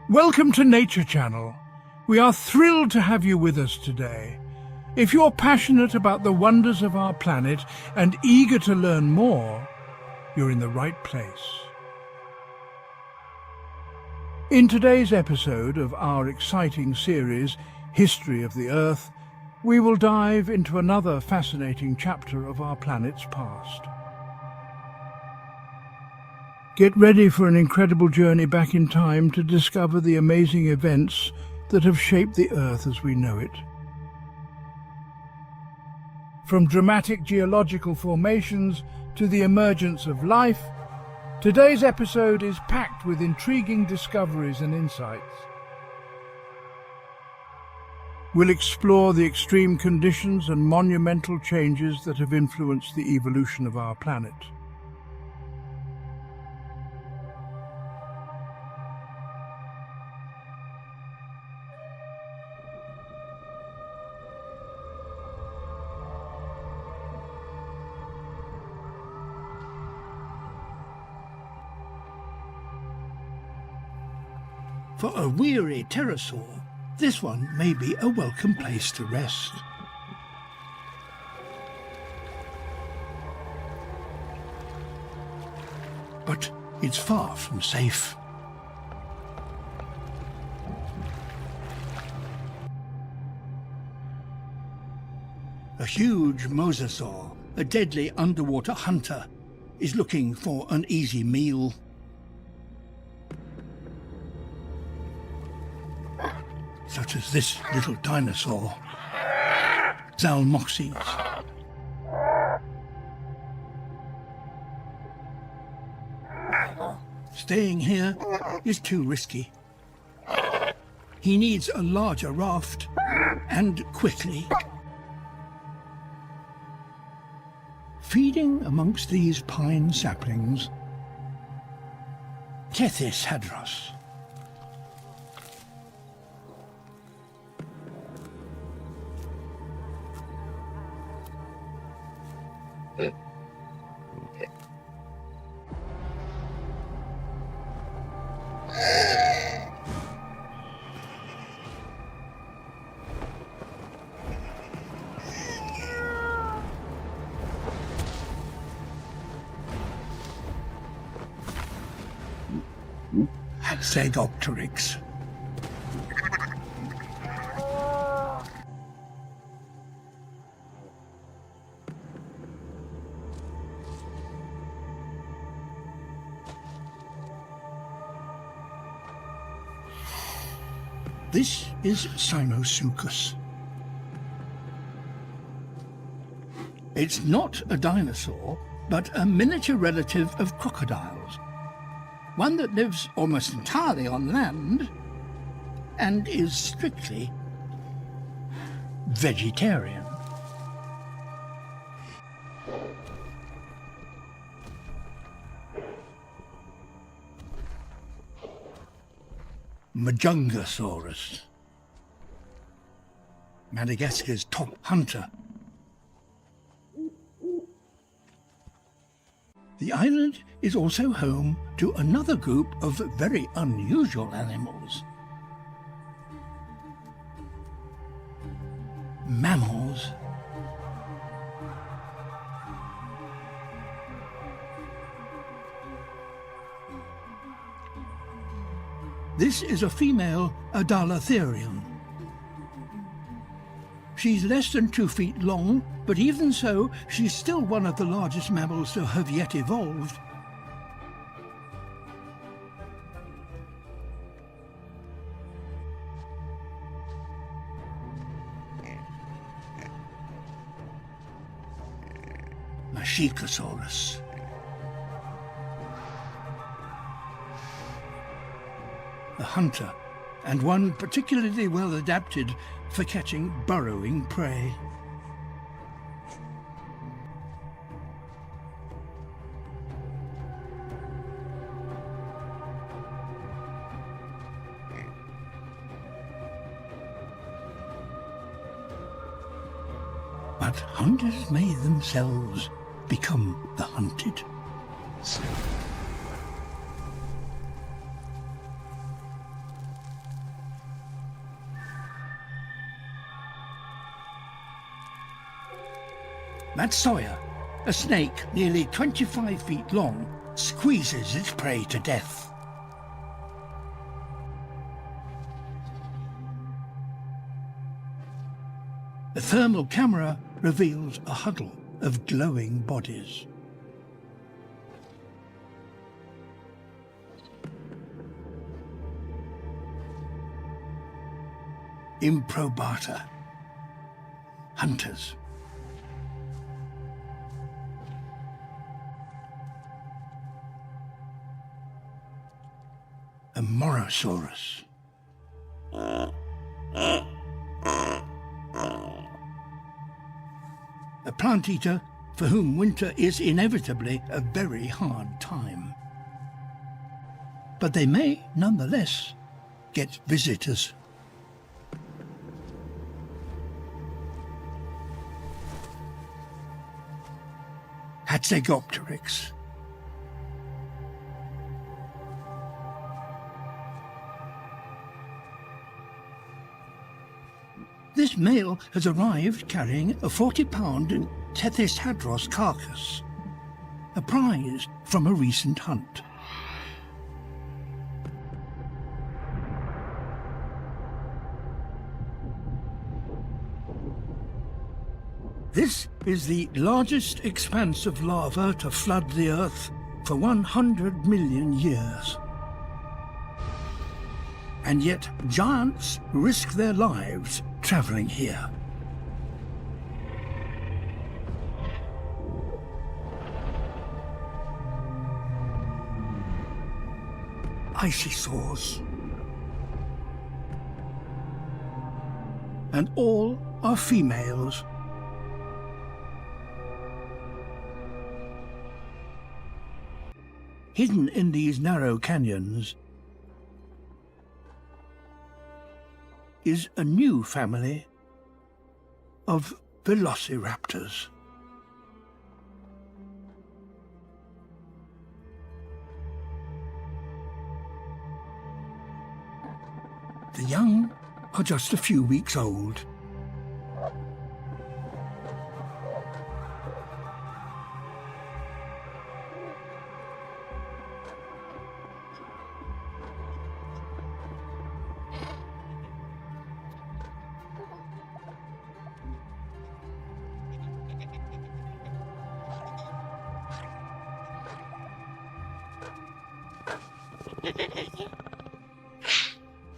Welcome to Nature Channel. We are thrilled to have you with us today. If you're passionate about the wonders of our planet and eager to learn more, you're in the right place. In today's episode of our exciting series, History of the Earth, we will dive into another fascinating chapter of our planet's past. Get ready for an incredible journey back in time to discover the amazing events that have shaped the Earth as we know it. From dramatic geological formations to the emergence of life, today's episode is packed with intriguing discoveries and insights. We'll explore the extreme conditions and monumental changes that have influenced the evolution of our planet. For a weary pterosaur, this one may be a welcome place to rest. But it's far from safe. A huge mosasaur, a deadly underwater hunter, is looking for an easy meal. Such as this little dinosaur, Zalmoxes. Staying here is too risky. He needs a larger raft, and quickly. Feeding amongst these pine saplings, Tethys hadros. Hexadopteryx. This is Cynosuchus. It's not a dinosaur, but a miniature relative of crocodiles. One that lives almost entirely on land and is strictly vegetarian. Majungasaurus, Madagascar's top hunter. The island is also home to another group of very unusual animals. Mammals. This is a female Adalatherium. She's less than 2 feet long, but even so, she's still one of the largest mammals to have yet evolved. Mashikasaurus. A hunter, and one particularly well adapted for catching burrowing prey. But hunters may themselves become the hunted. That Sawyer, a snake nearly 25 feet long, squeezes its prey to death. The thermal camera reveals a huddle of glowing bodies. Improbata. Hunters. A Morosaurus. A plant eater for whom winter is inevitably a very hard time. But they may nonetheless get visitors. Hatzegopteryx. This male has arrived carrying a 40-pound Tethys carcass, a prize from a recent hunt. This is the largest expanse of lava to flood the Earth for 100 million years. And yet giants risk their lives travelling here. Ichthyosaurs. And all are females. Hidden in these narrow canyons is a new family of velociraptors. The young are just a few weeks old.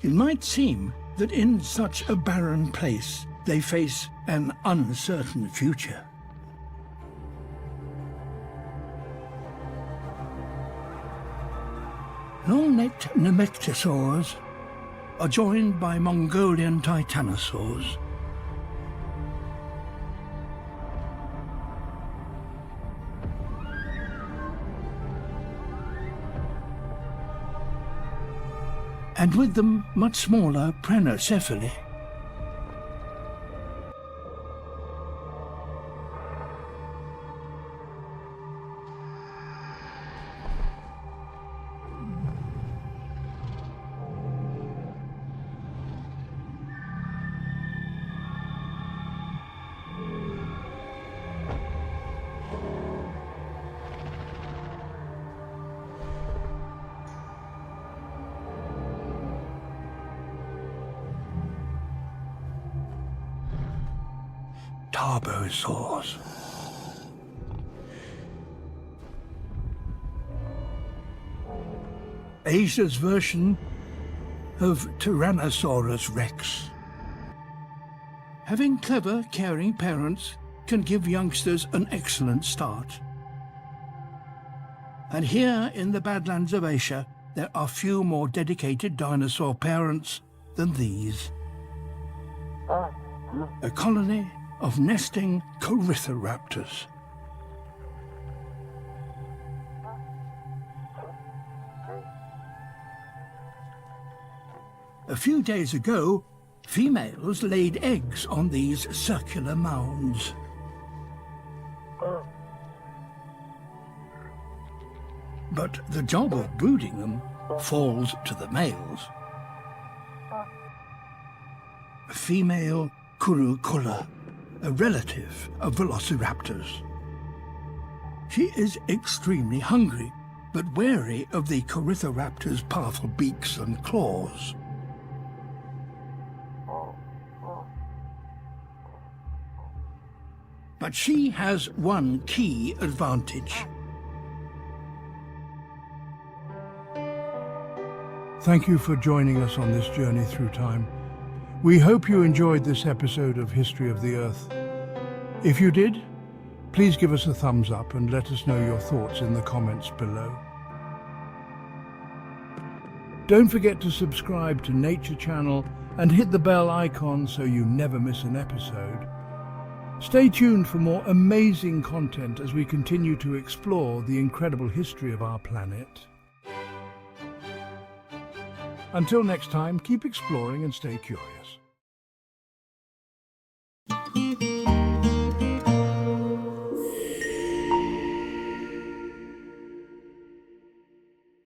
It might seem that in such a barren place they face an uncertain future. Long-necked nemectosaurs are joined by Mongolian titanosaurs. And with them much smaller prenocephaly. Tarbosaurs. Asia's version of Tyrannosaurus rex. Having clever, caring parents can give youngsters an excellent start. And here in the Badlands of Asia, there are few more dedicated dinosaur parents than these. A colony of nesting Corythoraptors. A few days ago, females laid eggs on these circular mounds. But the job of brooding them falls to the males. A female Currucola, a relative of velociraptors. She is extremely hungry, but wary of the Corythoraptor's powerful beaks and claws. But she has one key advantage. Thank you for joining us on this journey through time. We hope you enjoyed this episode of History of the Earth. If you did, please give us a thumbs up and let us know your thoughts in the comments below. Don't forget to subscribe to Nature Channel and hit the bell icon so you never miss an episode. Stay tuned for more amazing content as we continue to explore the incredible history of our planet. Until next time, keep exploring and stay curious.